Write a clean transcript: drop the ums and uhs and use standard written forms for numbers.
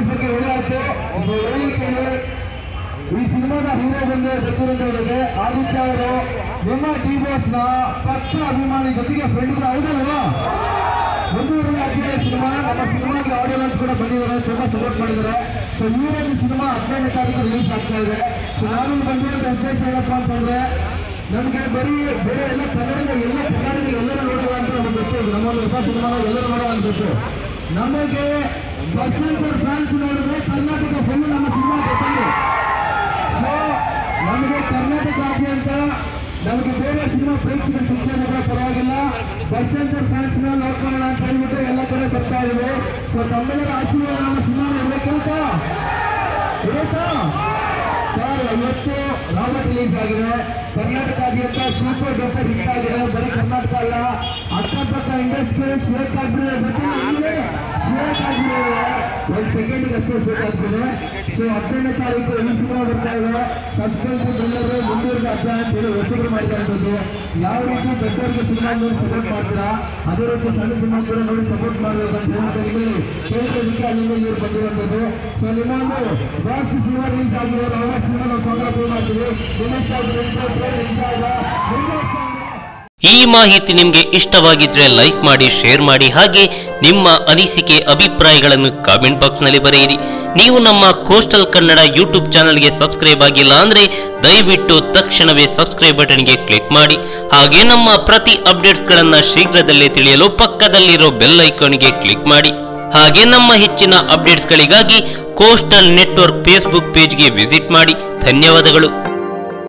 ಬಗ್ಗೆ ಒಳ್ಳೆಯಾಯ್ತು. ಸೊ ಹೇಳಿಕೆಯಲ್ಲಿ ಈ ಸಿನಿಮಾದ ಹೀರೋ ಬಂದು ಗೊತ್ತಿರೋದ್ರೊಳಗೆ ಆದಿತ್ಯ ಅವರು ನಿಮ್ಮ ಡಿ ಬಾಸ್ ನ ಪಕ್ಕ ಅಭಿಮಾನಿ ಜೊತೆಗೆ ಫ್ರೆಂಡ್ ಕೂಡ ಹೌದಲ್ವಾ? ಬೆಂಗಳೂರಲ್ಲಿ ಆಗಿರೋ ಸಿನಿಮಾ ನಮ್ಮ ಸಿನಿಮಾಗೆ ಆಡಿಯೋ ಲಾಂಚ್ ಕೂಡ ಬಂದಿದ್ದಾರೆ, ತುಂಬಾ ಸಪೋರ್ಟ್ ಮಾಡಿದ್ದಾರೆ. ಸೊ ಇವರಲ್ಲಿ ಸಿನಿಮಾ 15ನೇ ತಾರೀಕು ರಿಲೀಸ್ ಆಗ್ತಾ ಇದೆ. ಸೊ ನಾವಿಲ್ಲಿ ಬಂದಿರೋ ಉದ್ದೇಶ ಏನಪ್ಪಾ ಅಂತಂದ್ರೆ ನಮಗೆ ಬರೀ ಬೇರೆ ಎಲ್ಲ ಕನ್ನಡದ ಎಲ್ಲರೂ ನೋಡೋಲ್ಲ ಅಂತ ನಮ್ಗೆ ಗೊತ್ತು. ನಮ್ಮಲ್ಲಿ ಹೊಸ ಸಿನಿಮಾನ ಎಲ್ಲರೂ ನೋಡೋಲ್ಲ ಅಂತ ಗೊತ್ತು. ನಮಗೆ ದರ್ಶನ್ ಸರ್ ಫ್ಯಾನ್ಸ್ ನೋಡಿದ್ರೆ ಕರ್ನಾಟಕ ಫುಲ್ ನಮ್ಮ ಸಿನಿಮಾ ಗೊತ್ತಿದೆ. ಸೊ ನಮಗೆ ಕರ್ನಾಟಕದಾದ್ಯಂತ ನಮಗೆ ಬೇರೆ ಸಿನಿಮಾ ಪ್ರೇಕ್ಷಕರು ಸಿಗ್ತಾರೆ ಕೂಡ ಪರವಾಗಿಲ್ಲ, ದರ್ಶನ್ ಸರ್ ಫ್ಯಾನ್ಸ್ ನ ನೋಡ್ಕೊಳ್ಳೋಣ ಅಂತ ಹೇಳ್ಬಿಟ್ಟು ಎಲ್ಲ ಕಡೆ ಬರ್ತಾ ಇದ್ದೀವಿ. ಸೊ ತಮ್ಮೆಲ್ಲರ ಆಶೀರ್ವಾದ ನಮ್ಮ ಸಿನಿಮಾ ಇರಬೇಕಾ ಸರ್. ಇವತ್ತು ರಾಬರ್ಟ್ ರಿಲೀಸ್ ಆಗಿದೆ, ಕರ್ನಾಟಕದಾದ್ಯಂತ ಸೂಪರ್ ಡೂಪರ್ ಹಿಟ್ ಆಗಿದೆ. ಬರೀ ಕರ್ನಾಟಕ ಅಲ್ಲ, ಅಕ್ಕಪಕ್ಕ ಇಂಡಸ್ಟ್ರಿ ಶೇಕ್ ಆಗ್ಬಿಟ್ಟಿದೆ. ಒಂದು ಸೆಕೆಂಡ್ ಅಷ್ಟೇ ಶೇಕ್ ಆಗ್ತದೆ. ಸೊ 15ನೇ ತಾರೀಕು ಈ ಸಿನಿಮಾ ಬರ್ತಾ ಇದೆ. ಸಸ್ಪೆನ್ಸ್ ಎಲ್ಲರೂ ಮುಂದುವರೆದ ಅಧ್ಯಾಯ ಅಂತ ಹೇಳಿ ಹೊಸಬ್ರು ಮಾಡಿದಂಥದ್ದು. ಯಾವ ರೀತಿ ದೊಡ್ಡವರಿಗೆ ಸಿನಿಮಾ ನೋಡಿ ಸಪೋರ್ಟ್ ಮಾಡ್ತೀರಾ ಅದೇ ರೀತಿ ಸಣ್ಣ ಸಿನಿಮಾ ಕೂಡ ನೋಡಿ ಸಪೋರ್ಟ್ ಮಾಡಬೇಕು ಅಂತ ಹೇಳ್ಬಿಟ್ಟು ಕೇಳ್ಕೊಳ್ಳಿಕ್ಕೆ ಅಲ್ಲಿಂದ ಇವರು ಬಂದಿರುವಂಥದ್ದು. ಸೊ ನಿಮ್ಮ ಒಂದು ಬಾಸ್ ಸಿನಿಮಾ ರಿಲೀಸ್ ಆಗಿರೋ ರಾಬರ್ಟ್ ಸಿನಿಮಾ ನಾವು ಸ್ವಾಗತ ಮಾಡ್ತೀವಿ. ಈ ಮಾಹಿತಿ ನಿಮಗೆ ಇಷ್ಟವಾಗಿದ್ರೆ ಲೈಕ್ ಮಾಡಿ, ಶೇರ್ ಮಾಡಿ, ಹಾಗೆ ನಿಮ್ಮ ಅನಿಸಿಕೆ ಅಭಿಪ್ರಾಯಗಳನ್ನು ಕಾಮೆಂಟ್ ಬಾಕ್ಸ್ ನಲ್ಲಿ ಬರೆಯಿರಿ. ನೀವು ನಮ್ಮ ಕೋಸ್ಟಲ್ ಕನ್ನಡ ಯೂಟ್ಯೂಬ್ ಚಾನಲ್ಗೆ ಸಬ್ಸ್ಕ್ರೈಬ್ ಆಗಿಲ್ಲ ಅಂದ್ರೆ ದಯವಿಟ್ಟು ತಕ್ಷಣವೇ ಸಬ್ಸ್ಕ್ರೈಬ್ ಬಟನ್ಗೆ ಕ್ಲಿಕ್ ಮಾಡಿ. ಹಾಗೆ ನಮ್ಮ ಪ್ರತಿ ಅಪ್ಡೇಟ್ಸ್ಗಳನ್ನ ಶೀಘ್ರದಲ್ಲೇ ತಿಳಿಯಲು ಪಕ್ಕದಲ್ಲಿರೋ ಬೆಲ್ ಐಕಾನ್ಗೆ ಕ್ಲಿಕ್ ಮಾಡಿ. ಹಾಗೆ ನಮ್ಮ ಹೆಚ್ಚಿನ ಅಪ್ಡೇಟ್ಸ್ಗಳಿಗಾಗಿ ಕೋಸ್ಟಲ್ ನೆಟ್ವರ್ಕ್ ಫೇಸ್ಬುಕ್ ಪೇಜ್ಗೆ ವಿಸಿಟ್ ಮಾಡಿ. ಧನ್ಯವಾದಗಳು.